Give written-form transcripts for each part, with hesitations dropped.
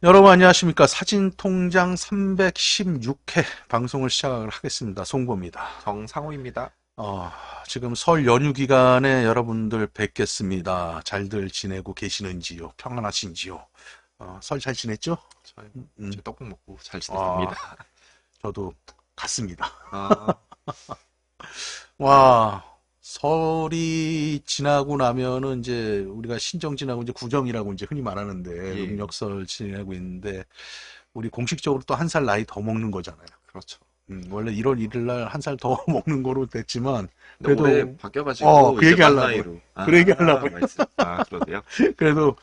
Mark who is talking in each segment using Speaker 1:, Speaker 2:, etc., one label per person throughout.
Speaker 1: 여러분 안녕하십니까. 사진통장 316회 방송을 시작을 하겠습니다. 송보입니다.
Speaker 2: 정상호입니다.
Speaker 1: 어, 지금 설 연휴 기간에 여러분들 뵙겠습니다. 잘들 지내고 계시는지요? 평안하신지요? 설 잘 지냈죠?
Speaker 2: 저희
Speaker 1: 음,
Speaker 2: 이제 떡국 먹고 잘
Speaker 1: 아,
Speaker 2: 지냈습니다.
Speaker 1: 저도 같습니다.
Speaker 2: 아,
Speaker 1: 와, 설이 지나고 나면은 이제 우리가 신정 지나고 이제 구정이라고 이제 흔히 말하는데
Speaker 2: 예,
Speaker 1: 음력설 지내고 있는데 우리 공식적으로 또 한 살 나이 더 먹는 거잖아요.
Speaker 2: 그렇죠.
Speaker 1: 원래 1월 1일 날 한 살 더 먹는 거로 됐지만,
Speaker 2: 근데 올해
Speaker 1: 그래도,
Speaker 2: 바뀌어가지고
Speaker 1: 그
Speaker 2: 이제
Speaker 1: 얘기
Speaker 2: 만
Speaker 1: 하려고요.
Speaker 2: 나이로.
Speaker 1: 그 얘기 하려고요.
Speaker 2: 그러세요?
Speaker 1: 그래도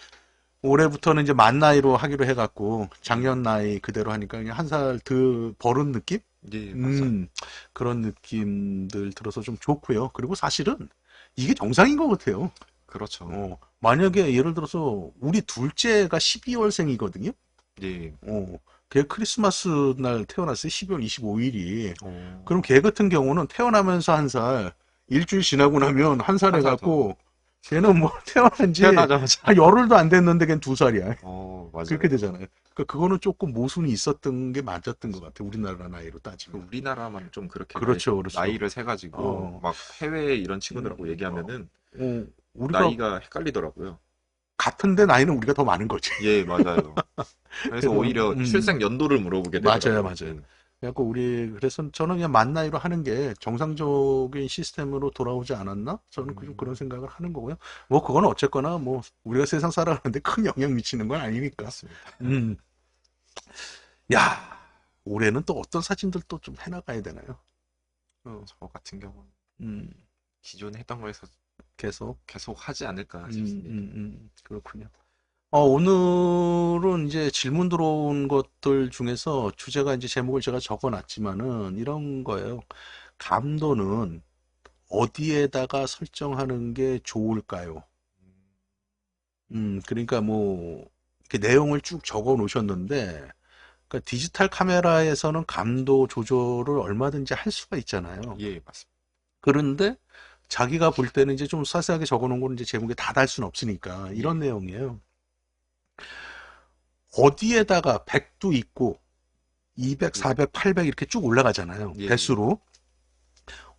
Speaker 1: 올해부터는 이제 만 나이로 하기로 해갖고,
Speaker 2: 예,
Speaker 1: 작년 나이 그대로 하니까 그냥 한 살 더 버는 느낌?
Speaker 2: 예, 맞아요.
Speaker 1: 음, 그런 느낌들 들어서 좀 좋고요. 그리고 사실은 이게 정상인 것 같아요.
Speaker 2: 그렇죠.
Speaker 1: 만약에 예를 들어서 우리 둘째가 12월생이거든요.
Speaker 2: 예,
Speaker 1: 걔 크리스마스 날 태어났어요. 12월 25일이.
Speaker 2: 어,
Speaker 1: 그럼 걔 같은 경우는 태어나면서 한 살, 일주일 지나고 나면 한 살
Speaker 2: 한 살 더.
Speaker 1: 해갖고, 걔는 뭐 태어난 지
Speaker 2: 태어나자마자.
Speaker 1: 한 열흘도 안 됐는데 걔는 2살이야. 그렇게
Speaker 2: 맞아요.
Speaker 1: 되잖아요. 그러니까 그거는 조금 모순이 있었던 게 맞았던 것 같아요. 우리나라 나이로
Speaker 2: 그
Speaker 1: 따지면.
Speaker 2: 우리나라만 좀 그렇게
Speaker 1: 그렇죠, 그렇죠.
Speaker 2: 나이를 세가지고
Speaker 1: 어,
Speaker 2: 막 해외 이런
Speaker 1: 음,
Speaker 2: 친구들하고
Speaker 1: 어,
Speaker 2: 얘기하면은
Speaker 1: 우리가
Speaker 2: 나이가 헷갈리더라고요.
Speaker 1: 같은데 나이는 우리가 더 많은 거지.
Speaker 2: 예, 맞아요. 그래서
Speaker 1: 그래서,
Speaker 2: 오히려 출생 연도를 물어보게
Speaker 1: 맞아요,
Speaker 2: 되더라고요.
Speaker 1: 맞아요. 그래갖고 그래서 저는 그냥 만 나이로 하는 게 정상적인 시스템으로 돌아오지 않았나? 저는 좀 그런
Speaker 2: 음,
Speaker 1: 생각을 하는 거고요. 뭐, 그건 어쨌거나 뭐, 우리가 세상 살아가는데 큰 영향 미치는 건 아니니까.
Speaker 2: 맞습니다.
Speaker 1: 음, 야, 올해는 또 어떤 사진들 또 좀 해나가야 되나요? 어,
Speaker 2: 저 같은 경우는
Speaker 1: 음,
Speaker 2: 기존에 했던 거에서
Speaker 1: 계속.
Speaker 2: 계속 하지 않을까 싶습니다.
Speaker 1: 그렇군요. 오늘은 이제 질문 들어온 것들 중에서 주제가 이제 제목을 제가 적어놨지만은 이런 거예요. 감도는 어디에다가 설정하는 게 좋을까요? 그러니까 뭐, 이렇게 내용을 쭉 적어 놓으셨는데, 그러니까 디지털 카메라에서는 감도 조절을 얼마든지 할 수가 있잖아요.
Speaker 2: 예, 맞습니다.
Speaker 1: 그런데 자기가 볼 때는 이제 좀 자세하게 적어 놓은 거는 이제 제목에 다 달 수는 없으니까 이런
Speaker 2: 예,
Speaker 1: 내용이에요. 어디에다가 100도 있고 200,
Speaker 2: 예,
Speaker 1: 400, 800 이렇게 쭉 올라가잖아요.
Speaker 2: 예, 예.
Speaker 1: 배수로.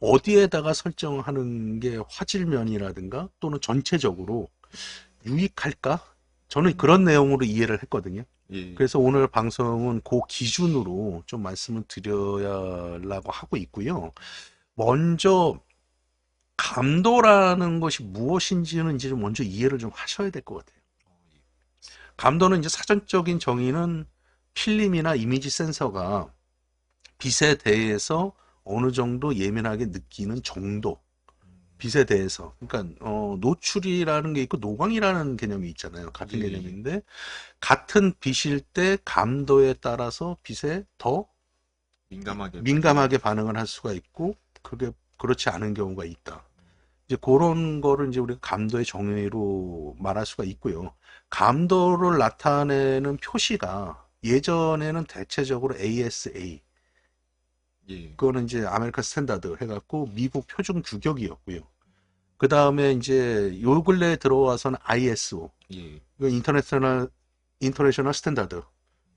Speaker 1: 어디에다가 설정하는 게 화질면이라든가 또는 전체적으로 유익할까? 저는 그런
Speaker 2: 음,
Speaker 1: 내용으로 이해를 했거든요.
Speaker 2: 예,
Speaker 1: 그래서 오늘 방송은 그 기준으로 좀 말씀을 드려야라고 하고 있고요. 먼저 감도라는 것이 무엇인지는 이제 좀 먼저 이해를 좀 하셔야 될 것 같아요.
Speaker 2: 예.
Speaker 1: 감도는 이제 사전적인 정의는 필름이나 이미지 센서가 빛에 대해서 어느 정도 예민하게 느끼는 정도, 빛에 대해서. 그러니까 노출이라는 게 있고 노광이라는 개념이 있잖아요. 같은
Speaker 2: 예, 예.
Speaker 1: 개념인데 같은 빛일 때 감도에 따라서 빛에 더
Speaker 2: 민감하게 반응을.
Speaker 1: 민감하게 반응을 할 수가 있고 그게 그렇지 않은 경우가 있다. 이제 그런 거를 이제 우리가 감도의 정의로 말할 수가 있고요. 감도를 나타내는 표시가 예전에는 대체적으로 ASA,
Speaker 2: 예,
Speaker 1: 그거는 이제 아메리칸 스탠다드 해갖고 미국 표준 규격이었고요. 그 다음에 이제 요 근래에 들어와서는 ISO,
Speaker 2: 예.
Speaker 1: 이거 인터내셔널 스탠다드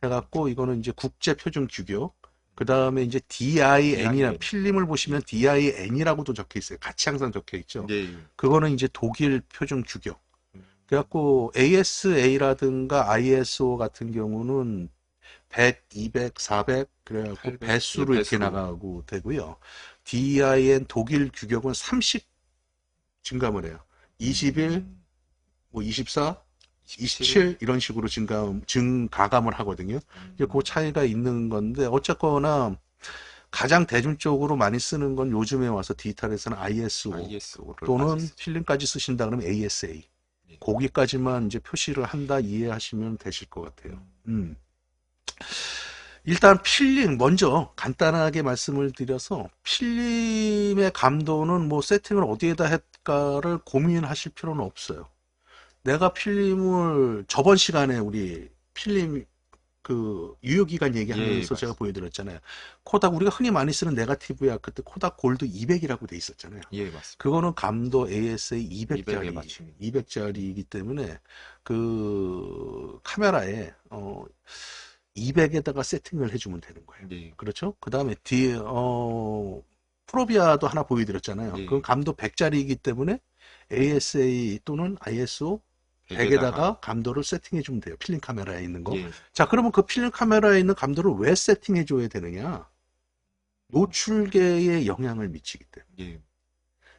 Speaker 1: 해갖고 이거는 이제 국제 표준 규격. 그 다음에 이제 DIN이나
Speaker 2: DIN.
Speaker 1: 필름을 보시면
Speaker 2: 예,
Speaker 1: DIN이라고도 적혀 있어요. 같이 항상 적혀 있죠.
Speaker 2: 예, 예.
Speaker 1: 그거는 이제 독일 표준 규격.
Speaker 2: 음,
Speaker 1: 그래갖고 ASA라든가 ISO 같은 경우는 100, 200, 400 그래갖고
Speaker 2: 800. 예,
Speaker 1: 배수로 이렇게
Speaker 2: 배수로.
Speaker 1: 나가고 되고요. DIN 독일 규격은 30 증감을 해요. 21,
Speaker 2: 음,
Speaker 1: 뭐 24,
Speaker 2: 27.
Speaker 1: 27 이런 식으로 증가감을 하거든요. 이제 그
Speaker 2: 음,
Speaker 1: 차이가 있는 건데 어쨌거나 가장 대중적으로 많이 쓰는 건 요즘에 와서 디지털에서는 ISO
Speaker 2: ISO를까지
Speaker 1: 또는
Speaker 2: 쓰죠.
Speaker 1: 필름까지 쓰신다 그러면 ASA.
Speaker 2: 예.
Speaker 1: 거기까지만 이제 표시를 한다 이해하시면 되실 것 같아요.
Speaker 2: 음,
Speaker 1: 일단 필름 먼저 간단하게 말씀을 드려서 필름의 감도는 뭐 세팅을 어디에다 할까를 고민하실 필요는 없어요. 내가 필름을 저번 시간에 우리 필름 그 유효기간 얘기하면서
Speaker 2: 예,
Speaker 1: 제가 보여드렸잖아요. 코닥 우리가 흔히 많이 쓰는 네거티브야 그때 코닥 골드 200이라고 돼 있었잖아요.
Speaker 2: 예, 맞습니다.
Speaker 1: 그거는 감도 ASA
Speaker 2: 200에
Speaker 1: 200짜리
Speaker 2: 맞춥니다.
Speaker 1: 200짜리이기 때문에 그 카메라에 200에다가 세팅을 해주면 되는 거예요.
Speaker 2: 예,
Speaker 1: 그렇죠? 그 다음에 프로비아도 하나 보여드렸잖아요.
Speaker 2: 예.
Speaker 1: 그건 감도 100짜리이기 때문에 ASA 또는 ISO
Speaker 2: 100에다가
Speaker 1: 100에다가 감도를 세팅해 주면 돼요. 필름 카메라에 있는 거.
Speaker 2: 예,
Speaker 1: 자, 그러면 그 필름 카메라에 있는 감도를 왜 세팅해 줘야 되느냐? 노출계에 영향을 미치기 때문에.
Speaker 2: 예,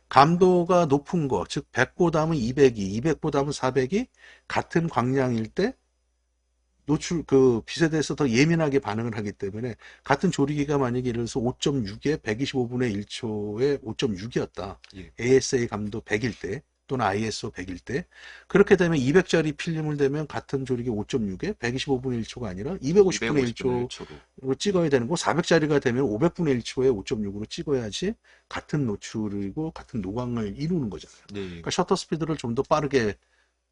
Speaker 1: 감도가 높은 거, 즉 100보다는 200이, 200보다는 400이 같은 광량일 때 노출 그 빛에 대해서 더 예민하게 반응을 하기 때문에 같은 조리개가 만약에 예를 들어서 5.6에 125분의 1초에 5.6이었다.
Speaker 2: 예.
Speaker 1: ASA 감도 100일 때 또는 ISO 100일 때 그렇게 되면 200짜리 필름을 대면 같은 조리개 5.6에 125분의 1초가 아니라 250분의 1초로
Speaker 2: 1초로.
Speaker 1: 찍어야 되는 거 400짜리가 되면 500분의 1초에 5.6으로 찍어야지 같은 노출이고 같은 노광을 이루는 거잖아요.
Speaker 2: 예,
Speaker 1: 그러니까 셔터 스피드를 좀 더 빠르게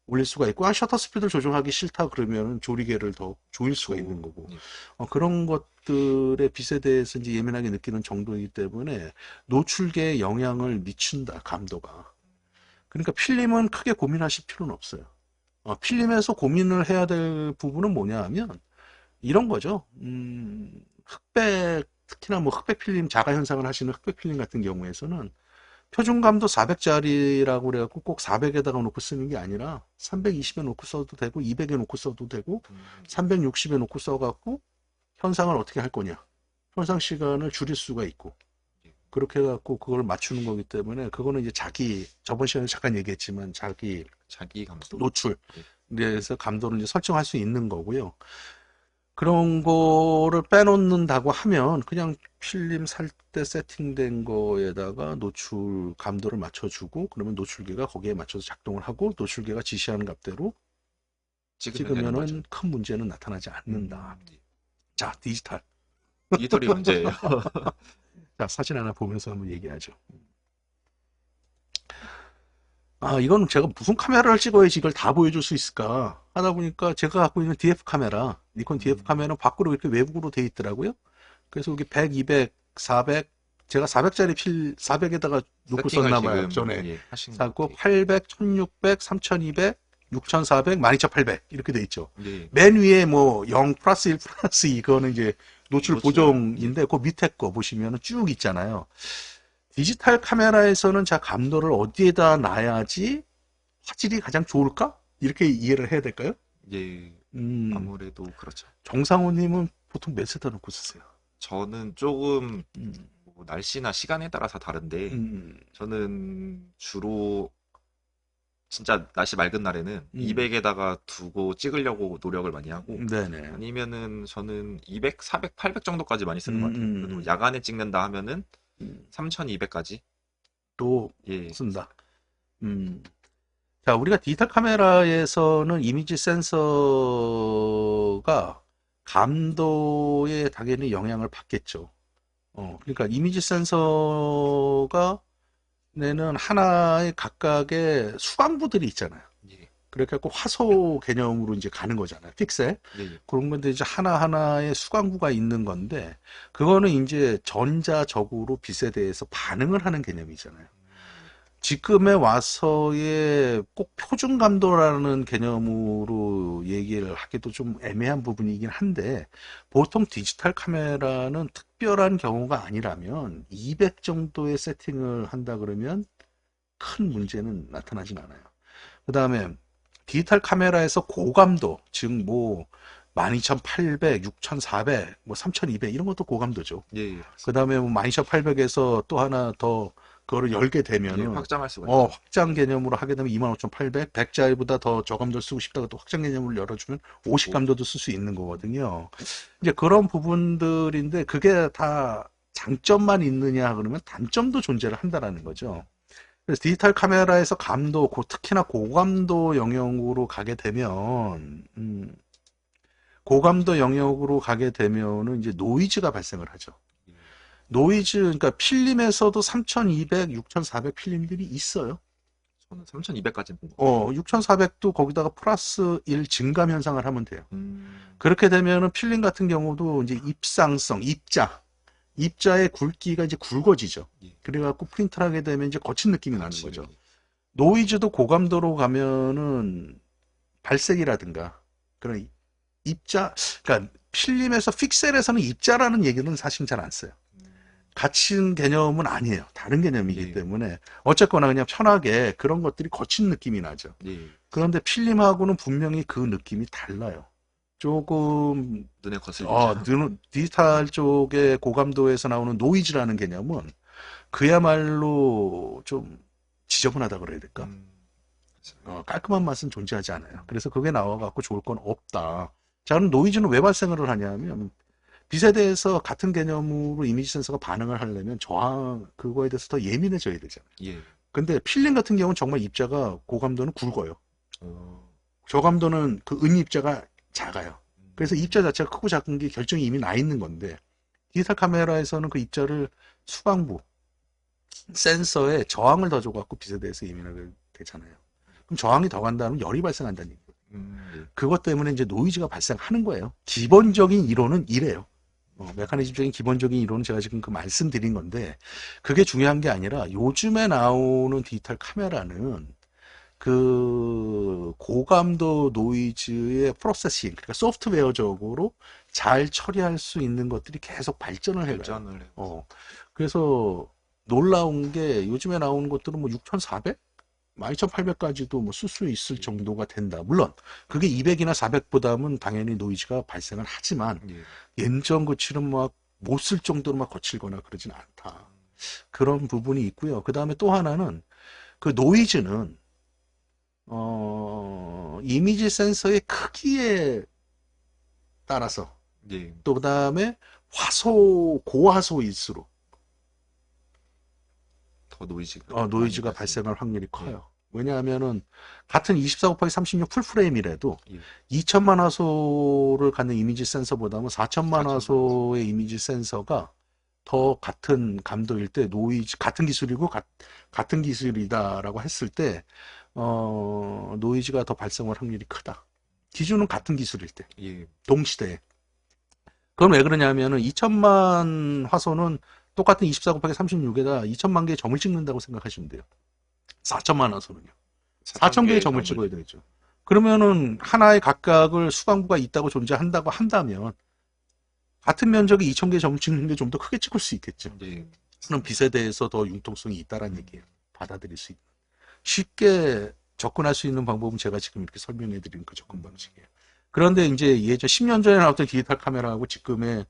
Speaker 1: 올릴 수가 있고, 셔터 스피드를 조정하기 싫다 그러면 조리개를 더 조일 수가 있는 거고,
Speaker 2: 예.
Speaker 1: 그런 것들의 빛에 대해서 이제 예민하게 느끼는 정도이기 때문에 노출계에 영향을 미친다, 감도가. 그러니까 필름은 크게 고민하실 필요는 없어요. 필름에서 고민을 해야 될 부분은 뭐냐 하면, 이런 거죠. 흑백, 특히나 뭐 흑백 필름, 자가 현상을 하시는 흑백 필름 같은 경우에서는 표준감도 400짜리라고 그래갖고 꼭 400에다가 놓고 쓰는 게 아니라 320에 놓고 써도 되고 200에 놓고 써도 되고 360에 놓고 써갖고 현상을 어떻게 할 거냐. 현상 시간을 줄일 수가 있고 그렇게 해갖고 그걸 맞추는 거기 때문에 그거는 이제 자기 저번 시간에 잠깐 얘기했지만 자기
Speaker 2: 감도.
Speaker 1: 노출
Speaker 2: 예.
Speaker 1: 그래서 감도를 이제 설정할 수 있는 거고요. 그런 거를 빼놓는다고 하면 그냥 필름 살 때 세팅된 거에다가 노출 감도를 맞춰주고 그러면 노출계가 거기에 맞춰서 작동을 하고 노출계가 지시하는 값대로 찍으면은 큰 문제는 나타나지 않는다. 자, 디지털.
Speaker 2: 디지털이 문제예요.
Speaker 1: 자, 사진 하나 보면서 한번 얘기하죠. 이건 제가 무슨 카메라를 찍어야지 이걸 다 보여줄 수 있을까 하다 보니까 제가 갖고 있는 DF 카메라, 니콘 DF 카메라는 밖으로 이렇게 외국으로 돼 있더라고요. 그래서 여기 100, 200, 400, 제가 400짜리 400에다가 놓고 썼나봐요. 전에.
Speaker 2: 예, 하신
Speaker 1: 사고
Speaker 2: 것
Speaker 1: 800, 1600, 3200, 6400, 12800 이렇게 돼 있죠.
Speaker 2: 예.
Speaker 1: 맨 위에 뭐 0 플러스 1 플러스 이거는 이제 노출
Speaker 2: 노출.
Speaker 1: 보정인데 그 밑에 거 보시면은 쭉 있잖아요. 디지털 카메라에서는 자 감도를 어디에다 놔야지 화질이 가장 좋을까? 이렇게 이해를 해야 될까요?
Speaker 2: 예, 아무래도 그렇죠.
Speaker 1: 정상호님은 보통 몇 세다 놓고 쓰세요?
Speaker 2: 저는 조금 뭐 날씨나 시간에 따라서 다른데
Speaker 1: 음,
Speaker 2: 저는 주로 진짜 날씨 맑은 날에는 200에다가 두고 찍으려고 노력을 많이 하고
Speaker 1: 네네.
Speaker 2: 아니면은 저는 200, 400, 800 정도까지 많이 쓰는 것 같아요. 그래도 야간에 찍는다 하면은 3200까지
Speaker 1: 또
Speaker 2: 예,
Speaker 1: 쓴다. 자, 우리가 디지털 카메라에서는 이미지 센서가 감도에 당연히 영향을 받겠죠. 그러니까 이미지 센서가 내는 하나의 각각의 수강부들이 있잖아요.
Speaker 2: 예,
Speaker 1: 그렇게 해서 화소 개념으로 이제 가는 거잖아요. 픽셀.
Speaker 2: 예,
Speaker 1: 그런 건데 이제 하나하나의 수강부가 있는 건데, 그거는 이제 전자적으로 빛에 대해서 반응을 하는 개념이잖아요. 지금에 와서의 꼭 표준 감도라는 개념으로 얘기를 하기도 좀 애매한 부분이긴 한데, 보통 디지털 카메라는 특별한 경우가 아니라면 200 정도의 세팅을 한다 그러면 큰 문제는 나타나진 않아요. 그 다음에 디지털 카메라에서 고감도, 즉 뭐 12800, 6400, 뭐 3200 이런 것도 고감도죠.
Speaker 2: 예,
Speaker 1: 그 다음에 뭐 12800에서 또 하나 더 그거를 열게
Speaker 2: 예,
Speaker 1: 되면은
Speaker 2: 확장할 수가 있어요.
Speaker 1: 확장 개념으로 하게 되면 25800, 100짜리보다 더 저감도를 쓰고 싶다가 또 확장 개념으로 열어주면 50감도도 쓸 수 있는 거거든요. 이제 그런 부분들인데 그게 다 장점만 있느냐 그러면 단점도 존재를 한다라는 거죠. 그래서 디지털 카메라에서 감도, 특히나 고감도 영역으로 가게 되면, 고감도 영역으로 가게 되면은 이제 노이즈가 발생을 하죠. 노이즈, 그러니까 필름에서도 3200, 6400 필름들이 있어요.
Speaker 2: 저는 3200까지 본 거.
Speaker 1: 6400도 거기다가 플러스 1 증감 현상을 하면 돼요. 그렇게 되면은 필름 같은 경우도 이제 입상성, 입자의 굵기가 이제 굵어지죠.
Speaker 2: 예.
Speaker 1: 그래갖고 프린트를 하게 되면 이제 거친 느낌이 나는 거죠.
Speaker 2: 거칠게.
Speaker 1: 노이즈도 고감도로 가면은 발색이라든가 그런 그러니까 필름에서 픽셀에서는 입자라는 얘기는 사실 잘 안 써요. 같은 개념은 아니에요. 다른 개념이기
Speaker 2: 예.
Speaker 1: 때문에 어쨌거나 그냥 편하게 그런 것들이 거친 느낌이 나죠.
Speaker 2: 예.
Speaker 1: 그런데 필름하고는 분명히 그 느낌이 달라요. 조금
Speaker 2: 눈에 거슬리죠.
Speaker 1: 디지털 쪽의 고감도에서 나오는 노이즈라는 개념은 그야말로 좀 지저분하다 그래야 될까? 깔끔한 맛은 존재하지 않아요. 그래서 그게 나와갖고 좋을 건 없다. 자, 그럼 노이즈는 왜 발생을 하냐면 비세대에서 같은 개념으로 이미지 센서가 반응을 하려면 그거에 대해서 더 예민해져야 되잖아요.
Speaker 2: 예.
Speaker 1: 근데 필름 같은 경우는 정말 입자가 고감도는 굵어요.
Speaker 2: 어.
Speaker 1: 저감도는 그 은입자가 작아요. 그래서 입자 자체가 크고 작은 게 결정이 이미 나 있는 건데 디지털 카메라에서는 그 입자를 수광부 센서에 저항을 더 줘갖고 비세대에서 예민하게 되잖아요. 그럼 저항이 더 간다면 열이 발생한다는 얘기예요.
Speaker 2: 예.
Speaker 1: 그것 때문에 이제 노이즈가 발생하는 거예요. 기본적인 이론은 이래요. 메커니즘적인 기본적인 이론은 제가 지금 그 말씀드린 건데 그게 중요한 게 아니라 요즘에 나오는 디지털 카메라는 그 고감도 노이즈의 프로세싱, 그러니까 소프트웨어적으로 잘 처리할 수 있는 것들이 계속 발전을 해요.
Speaker 2: 발전을 해.
Speaker 1: 그래서 놀라운 게 요즘에 나오는 것들은 뭐 6400? 12800까지도 뭐 쓸 수 있을 정도가 된다. 물론 그게 200이나 400보다는 당연히 노이즈가 발생을 하지만
Speaker 2: 예.
Speaker 1: 예전 거치는 막 못 쓸 정도로 막 거칠거나 그러진 않다. 그런 부분이 있고요. 그 다음에 또 하나는 그 노이즈는 이미지 센서의 크기에 따라서
Speaker 2: 예.
Speaker 1: 또 그 다음에 고화소일수록
Speaker 2: 더 노이즈가
Speaker 1: 노이즈가
Speaker 2: 많이
Speaker 1: 발생할 확률이 커요.
Speaker 2: 예.
Speaker 1: 왜냐하면은 같은 24 곱하기 36 풀프레임이라도
Speaker 2: 예.
Speaker 1: 2000만 화소를 갖는 이미지 센서보다는 4000만
Speaker 2: 4000만
Speaker 1: 화소의 이미지 센서가 더 같은 감도일 때 노이즈 같은 기술이고 같은 기술이다라고 했을 때 노이즈가 더 발생할 확률이 크다. 기준은 같은 기술일 때
Speaker 2: 예.
Speaker 1: 동시대에. 그건 왜 그러냐면은 2000만 화소는 똑같은 24 곱하기 36에다 2000만 개의 점을 찍는다고 생각하시면 돼요. 4000만 화소는요. 4000개의 점을 찍어야 되죠. 그러면은 하나의 각각을 수강부가 있다고 존재한다고 한다면 같은 면적의 2000개의 점을 찍는 게 좀 더 크게 찍을 수 있겠죠.
Speaker 2: 예.
Speaker 1: 그럼 비세대에서 더 융통성이 있다라는 얘기예요. 받아들일 수 있는. 쉽게 접근할 수 있는 방법은 제가 지금 이렇게 설명해 드리는 그 접근 방식이에요. 그런데 이제 예전 10년 전에 나왔던 디지털 카메라하고 지금의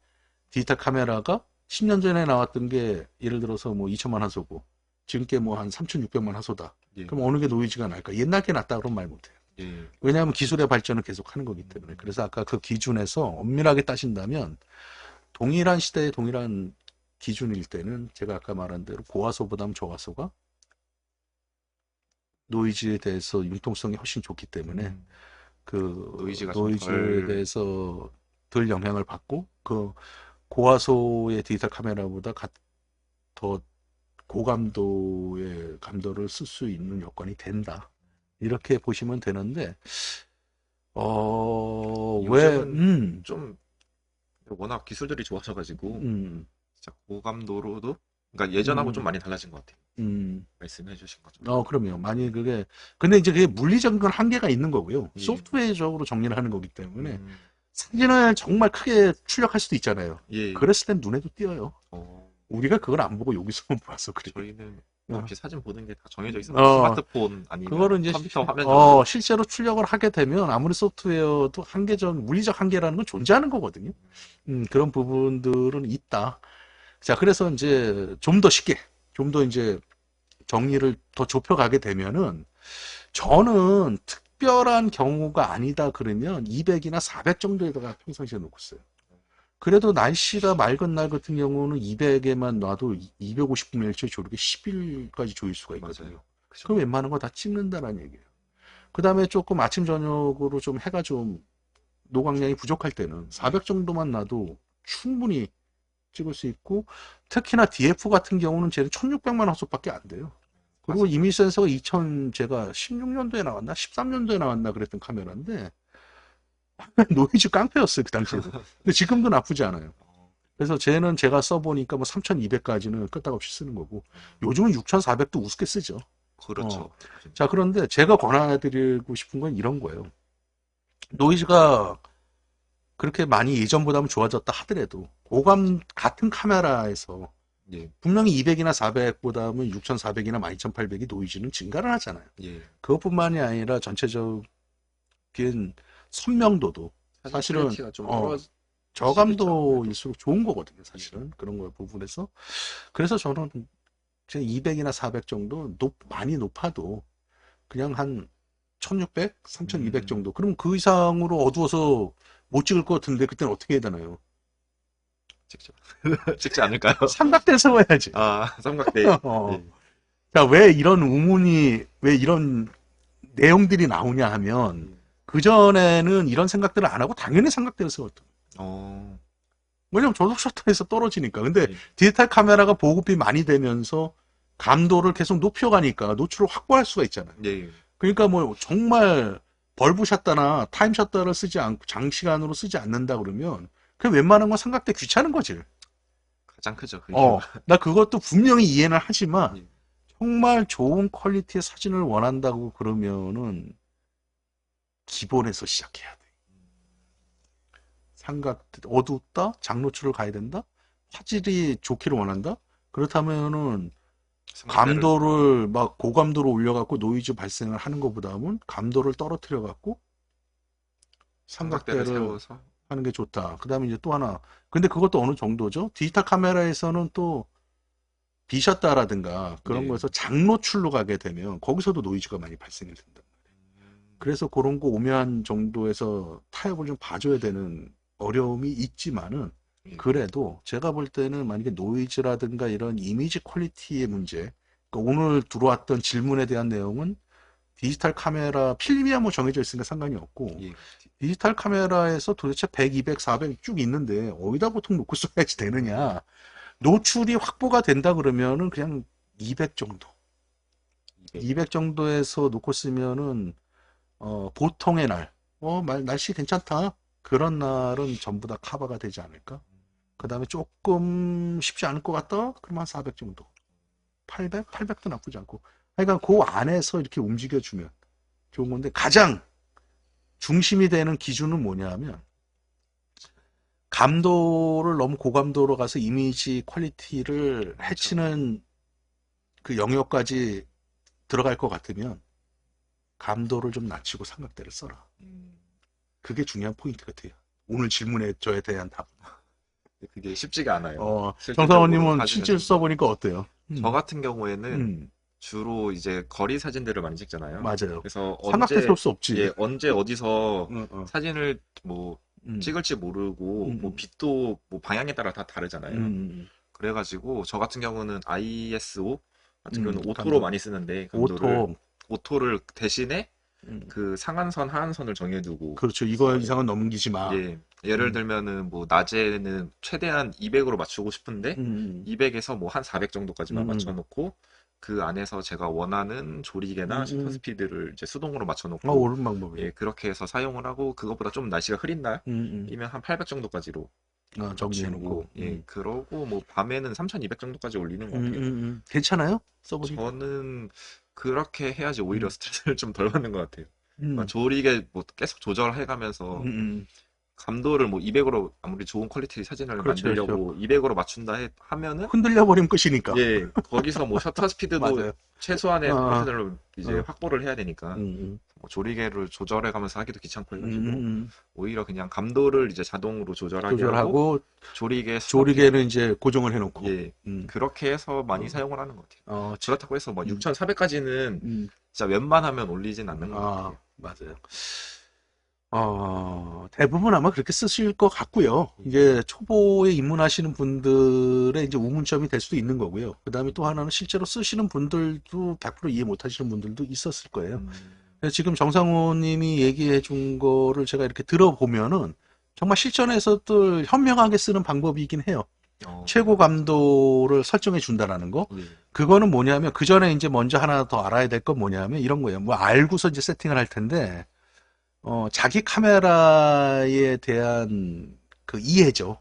Speaker 1: 디지털 카메라가 10년 전에 나왔던 게 예를 들어서 뭐 2천만 화소고 지금 게 뭐 한 3,600만 화소다.
Speaker 2: 예.
Speaker 1: 그럼 어느 게 노이즈가 날까? 옛날 게 낫다 그런 말 못해요.
Speaker 2: 예.
Speaker 1: 왜냐하면 기술의 발전을 계속 하는 거기 때문에. 그래서 아까 그 기준에서 엄밀하게 따신다면 동일한 시대의 동일한 기준일 때는 제가 아까 말한 대로 고화소보다는 저화소가 노이즈에 대해서 융통성이 훨씬 좋기 때문에 그
Speaker 2: 노이즈가 좀
Speaker 1: 노이즈에
Speaker 2: 덜-
Speaker 1: 대해서 덜 영향을 받고 그 고화소의 디지털 카메라보다 더 고감도의 감도를 쓸 수 있는 여건이 된다. 이렇게 보시면 되는데 왜
Speaker 2: 요즘은 좀 워낙 기술들이 좋아져가지고 진짜 고감도로도 그러니까 예전하고 좀 많이 달라진 것 같아요. 말씀해 주신 것처럼.
Speaker 1: 그럼요. 많이 근데 이제 그게 물리적인 건 한계가 있는 거고요.
Speaker 2: 예.
Speaker 1: 소프트웨어적으로 정리를 하는 거기 때문에 사진을 정말 크게 출력할 수도 있잖아요.
Speaker 2: 예.
Speaker 1: 그랬을 땐 눈에도 띄어요. 우리가 그걸 안 보고 여기서만 봐서 그래.
Speaker 2: 저희는 혹시 사진 보는 게 다 정해져 있어요.
Speaker 1: 어.
Speaker 2: 스마트폰 아니면
Speaker 1: 그거를 이제
Speaker 2: 컴퓨터 화면으로.
Speaker 1: 실제로 출력을 하게 되면 아무리 소프트웨어도 물리적 한계라는 건 존재하는 거거든요. 그런 부분들은 있다. 자, 그래서 이제 좀 더 쉽게, 좀 더 이제 정리를 더 좁혀가게 되면은 저는 특별한 경우가 아니다 그러면 200이나 400 정도에다가 평상시에 놓고 써요. 그래도 날씨가 맑은 날 같은 경우는 200에만 놔도 250분의 1초에 조르게 10일까지 조일 수가 있거든요.
Speaker 2: 맞아요. 그죠.
Speaker 1: 그럼 웬만한 거 다 찍는다는 얘기예요. 그 다음에 조금 아침 저녁으로 좀 해가 좀 노광량이 부족할 때는 400 정도만 놔도 충분히 찍을 수 있고 특히나 DF 같은 경우는 쟤는 1600만 화소밖에 안 돼요. 그리고
Speaker 2: 맞아요.
Speaker 1: 이미지 센서가 제가 16년도에 나왔나 13년도에 나왔나 그랬던 카메라인데 노이즈 깡패였어요, 그 당시에도. 근데 지금도 나쁘지 않아요. 그래서 쟤는 제가 써보니까 뭐 3200까지는 끄떡없이 쓰는 거고, 요즘은 6400도 우습게 쓰죠.
Speaker 2: 그렇죠.
Speaker 1: 자, 그런데 제가 권해드리고 싶은 건 이런 거예요. 노이즈가 그렇게 많이 예전보다는 좋아졌다 하더라도, 고감 같은 카메라에서
Speaker 2: 예.
Speaker 1: 분명히 200이나 400보다는 6400이나 12800이 노이즈는 증가를 하잖아요.
Speaker 2: 예.
Speaker 1: 그것뿐만이 아니라 전체적인 선명도도 사실은
Speaker 2: 퀄리티가 좀
Speaker 1: 저감도일수록 좋은 거거든요, 사실은. 그런 거 부분에서. 그래서 저는 200이나 400 정도 많이 높아도 그냥 한 1600, 3200 정도. 그럼 그 이상으로 어두워서 못 찍을 것 같은데 그때는 어떻게 해야 되나요?
Speaker 2: 찍죠. 찍지 않을까요?
Speaker 1: 삼각대 세워야지.
Speaker 2: 아, 삼각대.
Speaker 1: 어.
Speaker 2: 예.
Speaker 1: 자, 왜 이런 우문이, 왜 이런 내용들이 나오냐 하면, 그전에는 이런 생각들을 안 하고 당연히 삼각대를 세웠던. 왜냐면 저속 셔터에서 떨어지니까. 근데 디지털 카메라가 보급이 많이 되면서 감도를 계속 높여가니까 노출을 확보할 수가 있잖아요.
Speaker 2: 예.
Speaker 1: 그러니까 뭐 정말 벌브 샷다나 타임 샷다를 쓰지 않고 장시간으로 쓰지 않는다 그러면 그 웬만한 건 삼각대 귀찮은 거지.
Speaker 2: 가장 크죠.
Speaker 1: 나 그것도 분명히 이해는 하지만
Speaker 2: 예.
Speaker 1: 정말 좋은 퀄리티의 사진을 원한다고 그러면은 기본에서 시작해야 돼. 삼각대 어둡다? 장노출을 가야 된다? 화질이 좋기를 원한다? 그렇다면은 감도를 막 고감도로 올려갖고 노이즈 발생을 하는 것보다는 감도를 떨어뜨려갖고 삼각대를
Speaker 2: 세워서
Speaker 1: 하는 게 좋다. 그 다음에 이제 또 하나. 근데 그것도 어느 정도죠? 디지털 카메라에서는 또 비샷다라든가 그런 거에서 장노출로 가게 되면 거기서도 노이즈가 많이 발생이 된다. 그래서 그런 거 오묘한 정도에서 타협을 좀 봐줘야 되는 어려움이 있지만은 그래도 제가 볼 때는 만약에 노이즈라든가 이런 이미지 퀄리티의 문제, 그러니까 오늘 들어왔던 질문에 대한 내용은 디지털 카메라 필름이야 뭐 정해져 있으니까 상관이 없고 디지털 카메라에서 도대체 100, 200, 400 쭉 있는데 어디다 보통 놓고 써야지 되느냐. 노출이 확보가 된다 그러면은 그냥 200 정도. 200 정도에서 놓고 쓰면은 보통의 날, 날씨 괜찮다. 그런 날은 전부 다 커버가 되지 않을까? 그 다음에 조금 쉽지 않을 것 같다? 그럼 한 400 정도. 800? 800도 나쁘지 않고. 그러니까 그 안에서 이렇게 움직여주면 좋은 건데, 가장 중심이 되는 기준은 뭐냐 하면, 감도를 너무 고감도로 가서 이미지 퀄리티를 해치는 그 영역까지 들어갈 것 같으면, 감도를 좀 낮추고 삼각대를 써라. 그게 중요한 포인트 같아요. 오늘 질문에 저에 대한 답.
Speaker 2: 그게 쉽지가 않아요.
Speaker 1: 정상원님은 실제로 써보니까 어때요?
Speaker 2: 저 같은 경우에는 주로 이제 거리 사진들을 많이 찍잖아요.
Speaker 1: 맞아요.
Speaker 2: 그래서
Speaker 1: 삼각대 세울 수 없지.
Speaker 2: 언제 어디서 사진을 뭐 찍을지 모르고 뭐 빛도 뭐 방향에 따라 다 다르잖아요. 그래가지고 저 같은 경우는 ISO 같은 경우는 오토로 많이 쓰는데 오토를 대신에 그 상한선 하한선을 정해두고
Speaker 1: 그렇죠. 이거 이상은 넘기지 마.
Speaker 2: 예를 들면은 뭐 낮에는 최대한 200으로 맞추고 싶은데 200에서 뭐 한 400 정도까지만 맞춰놓고 그 안에서 제가 원하는 조리개나 셔터 스피드를 이제 수동으로 맞춰놓고
Speaker 1: 옳은 방법이에요.
Speaker 2: 그렇게 해서 사용을 하고 그것보다 좀 날씨가 흐린 날이면 한 800 정도까지로
Speaker 1: 정리해놓고
Speaker 2: 그러고 뭐 밤에는 3200 정도까지 올리는 것 같아요.
Speaker 1: 괜찮아요? 써보니까?
Speaker 2: 저는 그렇게 해야지 오히려 스트레스를 좀 덜 받는 것 같아요. 조리개 뭐 계속 조절해가면서 감도를 뭐 200으로 아무리 좋은 퀄리티 사진을 만들려고 200으로 맞춘다 하면은
Speaker 1: 흔들려 버리면 끝이니까.
Speaker 2: 거기서 뭐 셔터 스피드도 최소한의 버튼으로 이제 확보를 해야 되니까 뭐 조리개를 조절해가면서 하기도 귀찮고 해가지고 오히려 그냥 감도를 이제 자동으로 조절하고 조리개는
Speaker 1: 이제 고정을 해놓고
Speaker 2: 그렇게 해서 많이 사용을 하는 것 같아요. 그렇다고 해서 뭐 6400까지는 진짜 웬만하면 올리진 않는 것 같아요.
Speaker 1: 맞아요. 대부분 아마 그렇게 쓰실 것 같고요. 이제 초보에 입문하시는 분들의 이제 우문점이 될 수도 있는 거고요. 그 다음에 또 하나는 실제로 쓰시는 분들도 100% 이해 못 하시는 분들도 있었을 거예요. 그래서 지금 정상훈 님이 얘기해 준 거를 제가 이렇게 들어보면은 정말 실전에서도 현명하게 쓰는 방법이긴 해요. 최고 감도를 설정해 준다라는 거. 그거는 뭐냐면 그 전에 이제 먼저 하나 더 알아야 될 건 뭐냐면 이런 거예요. 뭐 알고서 이제 세팅을 할 텐데 자기 카메라에 대한 그 이해죠.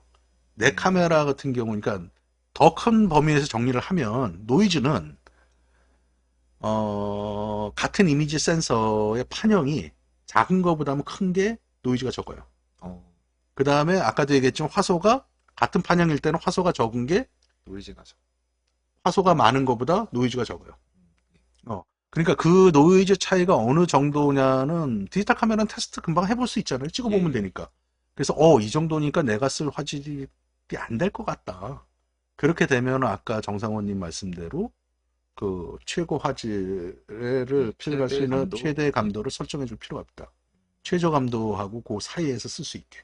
Speaker 1: 내 카메라 같은 경우, 그러니까 더 큰 범위에서 정리를 하면 노이즈는 같은 이미지 센서의 판형이 작은 거보다는 큰 게 노이즈가 적어요. 그 다음에 아까도 얘기했지만 화소가 같은 판형일 때는 화소가 적은 게
Speaker 2: 노이즈가 죠.
Speaker 1: 화소가 많은 것보다 노이즈가 적어요. 그러니까 그 노이즈 차이가 어느 정도냐는 디지털 카메라는 테스트 금방 해볼 수 있잖아요. 찍어보면 되니까. 그래서 이 정도니까 내가 쓸 화질이 안 될 것 같다. 그렇게 되면 아까 정상원님 말씀대로 그 최고 화질을 필요할 수 있는 최대 감도를 설정해 줄 필요가 없다. 최저 감도하고 그 사이에서 쓸 수 있게.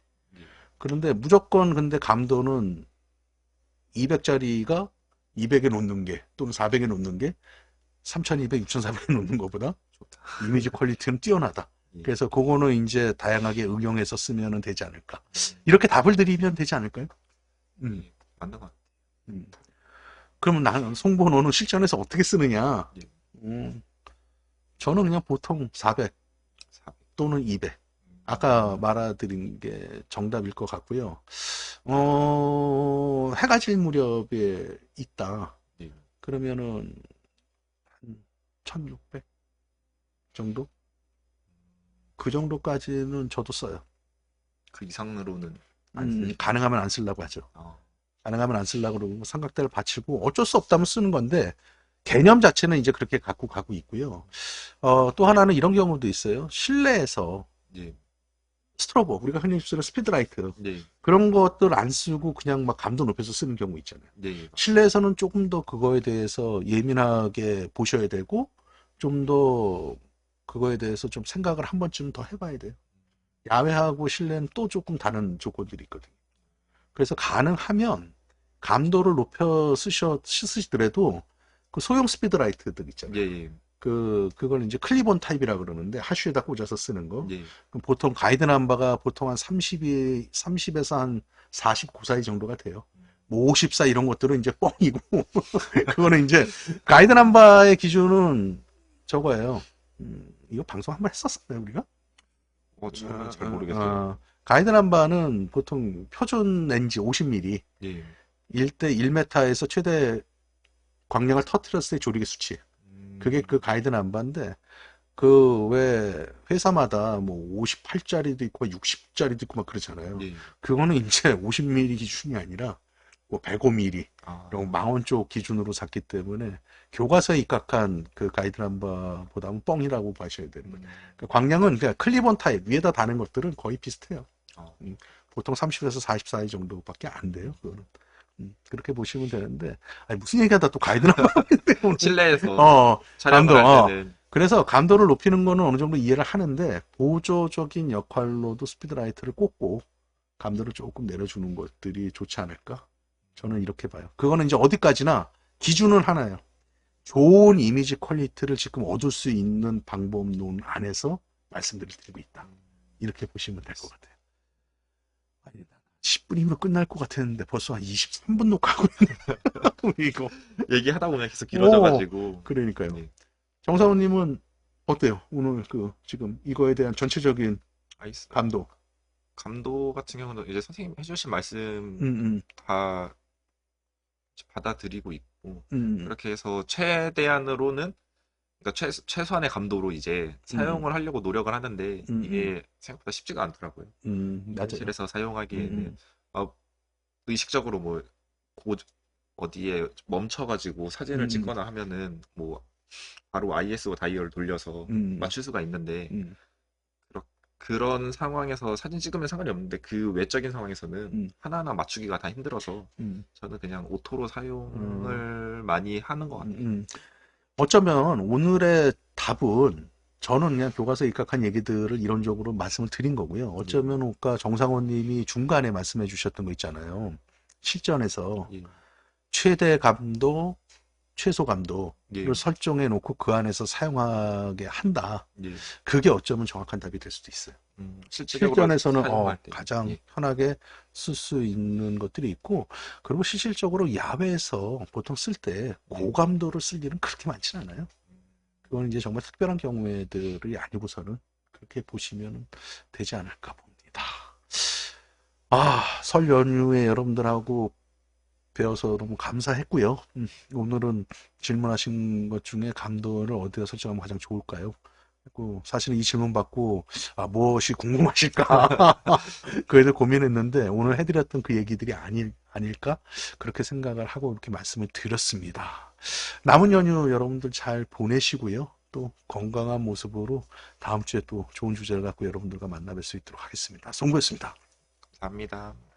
Speaker 1: 그런데 무조건 근데 감도는 200짜리가 200에 놓는 게 또는 400에 놓는 게 3200, 6400에 놓는 것보다
Speaker 2: 좋다.
Speaker 1: 이미지 퀄리티는 뛰어나다. 그래서 그거는 이제 다양하게 응용해서 쓰면 되지 않을까. 이렇게 답을 드리면 되지 않을까요?
Speaker 2: 맞는 것 같아요.
Speaker 1: 그러면 나는 송번호는 실전에서 어떻게 쓰느냐? 저는 그냥 보통 400 또는 200. 아까 말해드린 게 정답일 것 같고요. 해가 질 무렵에 있다. 그러면은 한 1600 정도? 그 정도까지는 저도 써요.
Speaker 2: 그 이상으로는
Speaker 1: 가능하면 안 쓰려고 하죠. 가능하면 안 쓰려고 그러고 삼각대를 받치고 어쩔 수 없다면 쓰는 건데 개념 자체는 이제 그렇게 갖고 가고 있고요. 또 하나는 이런 경우도 있어요. 실내에서 스트로보, 우리가 흔히 쓰는 스피드라이트 그런 것들 안 쓰고 그냥 막 감도 높여서 쓰는 경우 있잖아요. 실내에서는 조금 더 그거에 대해서 예민하게 보셔야 되고 좀 더 그거에 대해서 좀 생각을 한 번쯤 더 해봐야 돼요. 야외하고 실내는 또 조금 다른 조건들이 있거든요. 그래서 가능하면 감도를 높여 쓰시더라도 그 소형 스피드라이트들 있잖아요. 그걸 이제 클립온 타입이라 그러는데 하슈에다 꽂아서 쓰는 거. 그럼 보통 가이드 넘버가 보통 한 30에서 한 49 사이 정도가 돼요. 뭐 54 이런 것들은 이제 뻥이고 그거는 이제 가이드 넘버의 기준은 저거예요. 이거 방송 한번 했었었나요 우리가?
Speaker 2: 저는 잘 모르겠어요.
Speaker 1: 가이드 넘버는 보통 표준 렌즈 50mm 1대 1m에서 최대 광량을 터뜨렸을 때 조리개 수치. 그게 그 가이드 넘버인데 그 왜 회사마다 뭐 58짜리도 있고 60짜리도 있고 막 그러잖아요. 그거는 이제 50mm 기준이 아니라 뭐 105mm 이런 망원 쪽 기준으로 샀기 때문에 교과서에 입각한 그 가이드 넘버보다는 뻥이라고 보셔야 되는 거예요. 그러니까 광량은 그냥 클립온 타입 위에다 다는 것들은 거의 비슷해요. 보통 30에서 44 정도밖에 안 돼요. 그거는. 그렇게 보시면 되는데 아니, 무슨 얘기하다 또 가이드 넘버
Speaker 2: 실내에서 촬영을 할 때는
Speaker 1: 그래서 감도를 높이는 거는 어느 정도 이해를 하는데 보조적인 역할로도 스피드라이트를 꽂고 감도를 조금 내려주는 것들이 좋지 않을까? 저는 이렇게 봐요. 그거는 이제 어디까지나 기준은 하나예요. 좋은 이미지 퀄리티를 지금 얻을 수 있는 방법론 안에서 말씀드릴 드리고 있다. 이렇게 보시면 될 것 같아요. 아니, 10분이면 끝날 것 같았는데 벌써 한 23분 녹화하고 있네. 이거
Speaker 2: 얘기하다 보면 계속 길어져가지고.
Speaker 1: 그러니까요. 정사원님은 어때요? 오늘 지금 이거에 대한 전체적인
Speaker 2: 감도 같은 경우는 이제 선생님 해주신 말씀 다 받아들이고 있고 그렇게 해서 최대한으로는 그러니까 최소한의 감도로 이제 사용을 하려고 노력을 하는데 이게 생각보다 쉽지가 않더라고요. 현실에서 사용하기에는 의식적으로 뭐 어디에 멈춰가지고 사진을 찍거나 하면은 뭐 바로 ISO 다이얼 돌려서 맞출 수가 있는데 그런 상황에서 사진 찍으면 상관이 없는데 그 외적인 상황에서는 하나하나 맞추기가 다 힘들어서 저는 그냥 오토로 사용을 많이 하는 것 같아요.
Speaker 1: 어쩌면 오늘의 답은 저는 그냥 교과서에 입각한 얘기들을 이론적으로 말씀을 드린 거고요. 어쩌면 아까 정상원 님이 중간에 말씀해 주셨던 거 있잖아요. 실전에서 최대 감도, 최소 감도를 설정해 놓고 그 안에서 사용하게 한다. 그게 어쩌면 정확한 답이 될 수도 있어요. 실전에서는 가장 편하게 쓸 수 있는 것들이 있고 그리고 실질적으로 야외에서 보통 쓸 때 고감도를 쓸 일은 그렇게 많지는 않아요. 그건 이제 정말 특별한 경우들이 아니고서는 그렇게 보시면 되지 않을까 봅니다. 설 연휴에 여러분들하고 배워서 너무 감사했고요. 오늘은 질문하신 것 중에 감도를 어디다 설정하면 가장 좋을까요? 그리고 사실은 이 질문 받고 무엇이 궁금하실까 그에 대해 고민했는데 오늘 해드렸던 그 얘기들이 아닐까 그렇게 생각을 하고 이렇게 말씀을 드렸습니다. 남은 연휴 여러분들 잘 보내시고요. 또 건강한 모습으로 다음 주에 또 좋은 주제를 갖고 여러분들과 만나 뵐 수 있도록 하겠습니다. 송구였습니다.
Speaker 2: 감사합니다.